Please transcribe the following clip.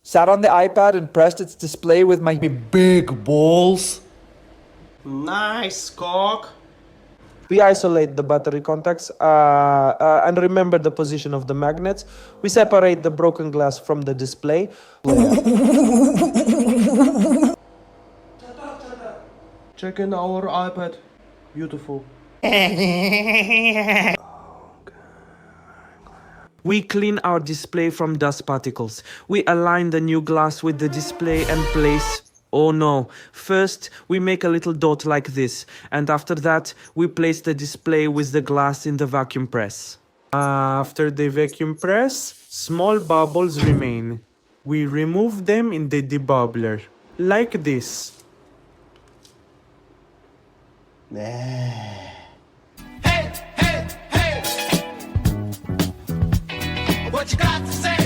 Sat on the iPad and pressed its display with my big balls. Nice cock. We isolate the battery contacts and remember the position of the magnets. We separate the broken glass from the display. Check in our iPad. Beautiful. We clean our display from dust particles. We align the new glass with the display and place... Oh no. First, we make a little dot like this, and after that, we place the display with the glass in the vacuum press. After the vacuum press, small bubbles remain. We remove them in the debubbler, like this. Hey, What you got to say?